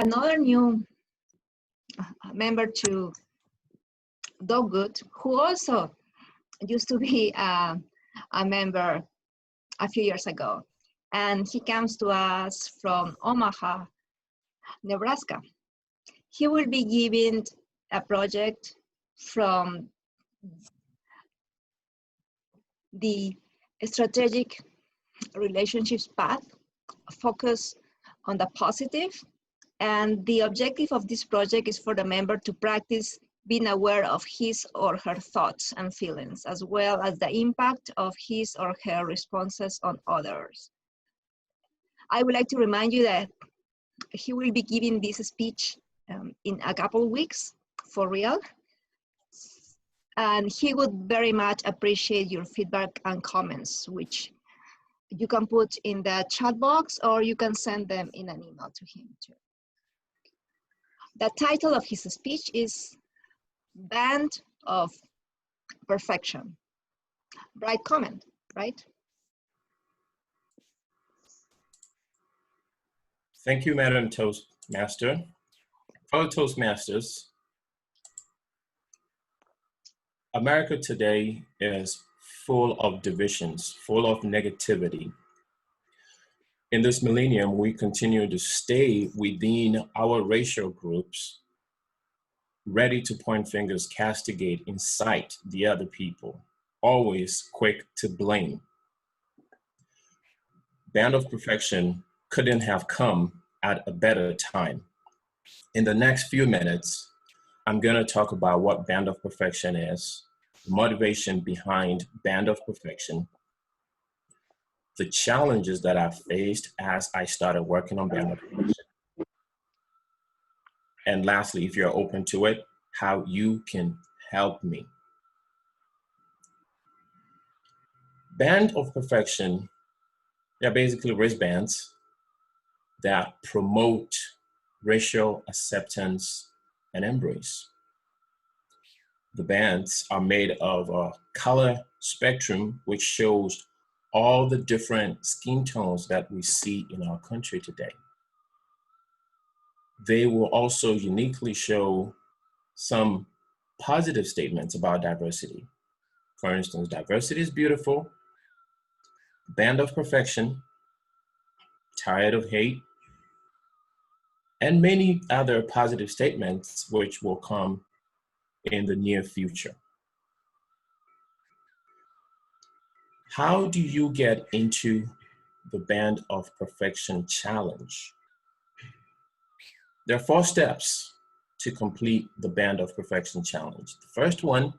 another new member to Dogwood, who also used to be a member a few years ago. And he comes to us from Omaha, Nebraska. He will be giving a project from the strategic relationships path, focus on the positive. And the objective of this project is for the member to practice being aware of his or her thoughts and feelings, as well as the impact of his or her responses on others. I would like to remind you that he will be giving this speech in a couple weeks, for real. And he would very much appreciate your feedback and comments, which you can put in the chat box or you can send them in an email to him too. The title of his speech is Band of Perfection. Right comment, right? Thank you, Madam Toastmaster. Fellow Toastmasters, America today is full of divisions, full of negativity. In this millennium, we continue to stay within our racial groups, ready to point fingers, castigate, incite the other people, always quick to blame. Band of Perfection couldn't have come at a better time. In the next few minutes, I'm going to talk about what Band of Perfection is, the motivation behind Band of Perfection, the challenges that I faced as I started working on Band of Perfection, and lastly, if you're open to it, how you can help me. Band of Perfection, they're basically wristbands that promote racial acceptance and embrace. The bands are made of a color spectrum, which shows all the different skin tones that we see in our country today. They will also uniquely show some positive statements about diversity. For instance, diversity is beautiful, Band of Perfection, tired of hate, and many other positive statements which will come in the near future. How do you get into the Band of Perfection challenge? There are 4 steps to complete the Band of Perfection challenge. The first one,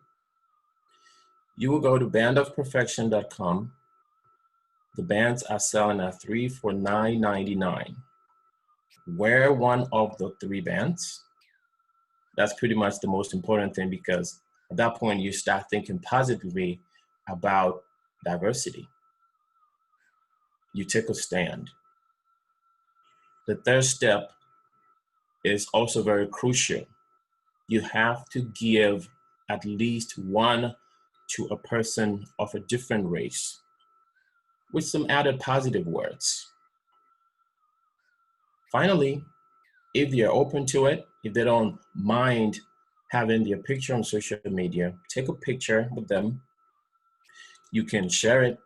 you will go to bandofperfection.com. The bands are selling at 3 for $9.99. Wear one of the 3 bands. That's pretty much the most important thing, because at that point you start thinking positively about diversity. You take a stand. The third step is also very crucial. You have to give at least one to a person of a different race with some added positive words. Finally, if they're open to it, if they don't mind having their picture on social media, take a picture with them. You can share it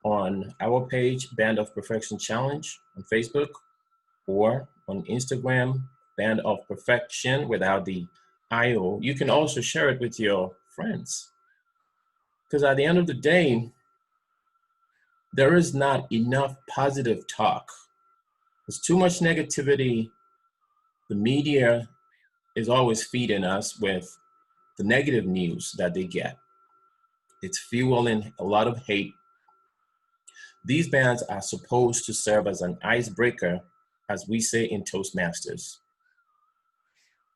on our page, Band of Perfection Challenge on Facebook, or on Instagram, Band of Perfection without the IO. You can also share it with your friends. Because at the end of the day, there is not enough positive talk. There's too much negativity. The media is always feeding us with the negative news that they get. It's fueling a lot of hate. These bands are supposed to serve as an icebreaker, as we say in Toastmasters.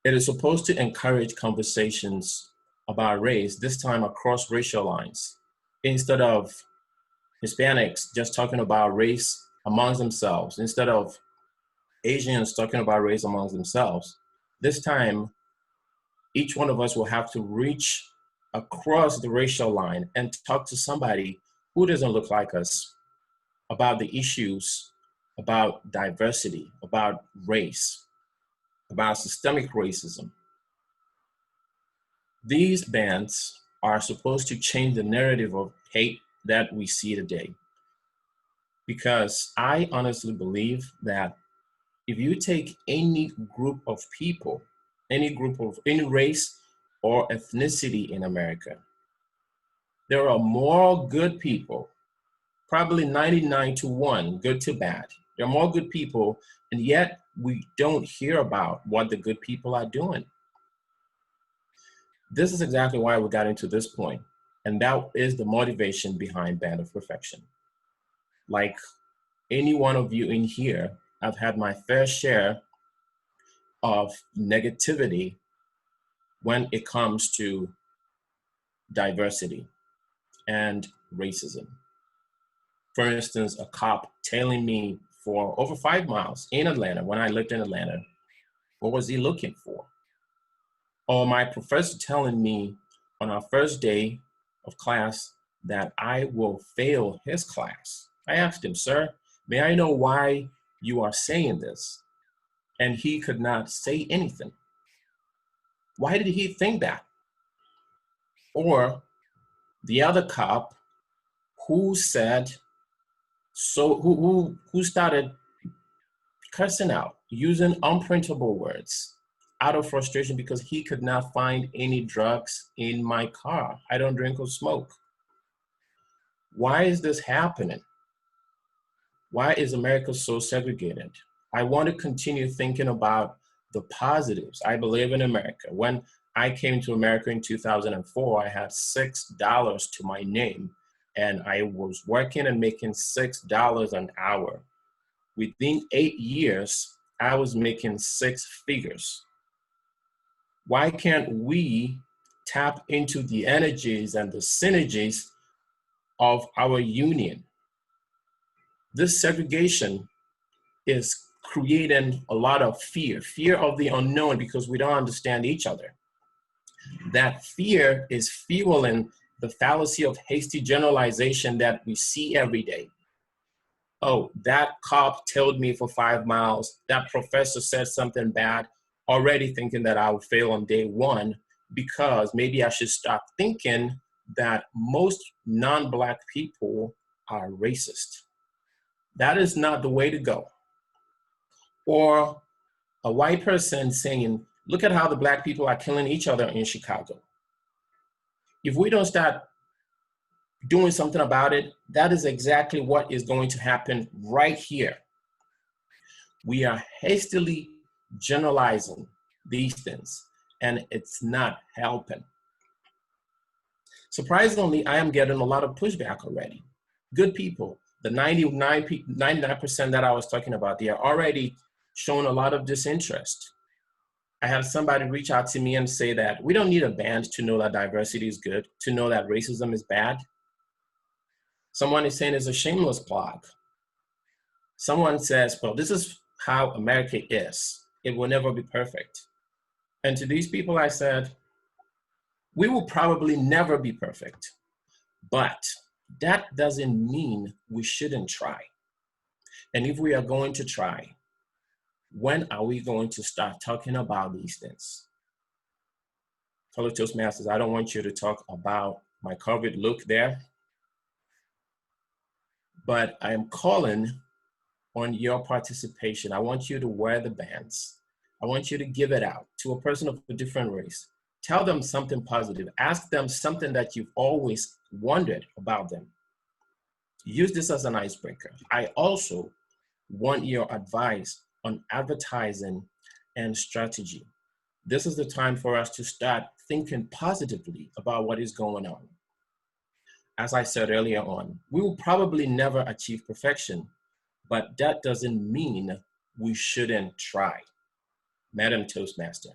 It is supposed to encourage conversations about race, this time across racial lines. Instead of Hispanics just talking about race amongst themselves, instead of Asians talking about race amongst themselves, this time each one of us will have to reach across the racial line and talk to somebody who doesn't look like us about the issues about diversity, about race. about systemic racism. These bands are supposed to change the narrative of hate that we see today. Because I honestly believe that if you take any group of people, any race or ethnicity in America, there are more good people, probably 99 to 1, good to bad. There are more good people, and yet we don't hear about what the good people are doing. This is exactly why we got into this point, and that is the motivation behind Band of Perfection. Like any one of you in here, I've had my fair share of negativity when it comes to diversity and racism. For instance, a cop tailing me for over 5 miles in Atlanta when I lived in Atlanta. What was he looking for? Or my professor telling me on our first day of class that I will fail his class. I asked him, "Sir, may I know why you are saying this?" And he could not say anything. Why did he think that? Or the other cop who said, who started cursing out, using unprintable words out of frustration because he could not find any drugs in my car. I don't drink or smoke. Why is this happening? Why is America so segregated? I want to continue thinking about the positives. I believe in America. When I came to America in 2004, I had $6 to my name, and I was working and making $6 an hour. Within 8 years, I was making 6 figures. Why can't we tap into the energies and the synergies of our union? This segregation is creating a lot of fear of the unknown because we don't understand each other. That fear is fueling the fallacy of hasty generalization that we see every day. Oh, that cop tailed me for 5 miles. That professor said something bad, already thinking that I would fail on day 1 because maybe I should start thinking that most non-Black people are racist. That is not the way to go. Or a white person saying, "Look at how the Black people are killing each other in Chicago." If we don't start doing something about it, that is exactly what is going to happen right here. We are hastily generalizing these things, and it's not helping. Surprisingly, I am getting a lot of pushback already. Good people, the 99% that I was talking about, they are already showing a lot of disinterest. I had somebody reach out to me and say that we don't need a band to know that diversity is good, to know that racism is bad. Someone is saying it's a shameless blog. Someone says, well, this is how America is. It will never be perfect. And to these people, I said, we will probably never be perfect, but that doesn't mean we shouldn't try. And if we are going to try, when are we going to start talking about these things? Fellow Toastmasters, I don't want you to talk about my COVID look there, but I am calling on your participation. I want you to wear the bands. I want you to give it out to a person of a different race. Tell them something positive. Ask them something that you've always wondered about them. Use this as an icebreaker. I also want your advice on advertising and strategy. This is the time for us to start thinking positively about what is going on. As I said earlier on, we will probably never achieve perfection, but that doesn't mean we shouldn't try. Madam Toastmaster,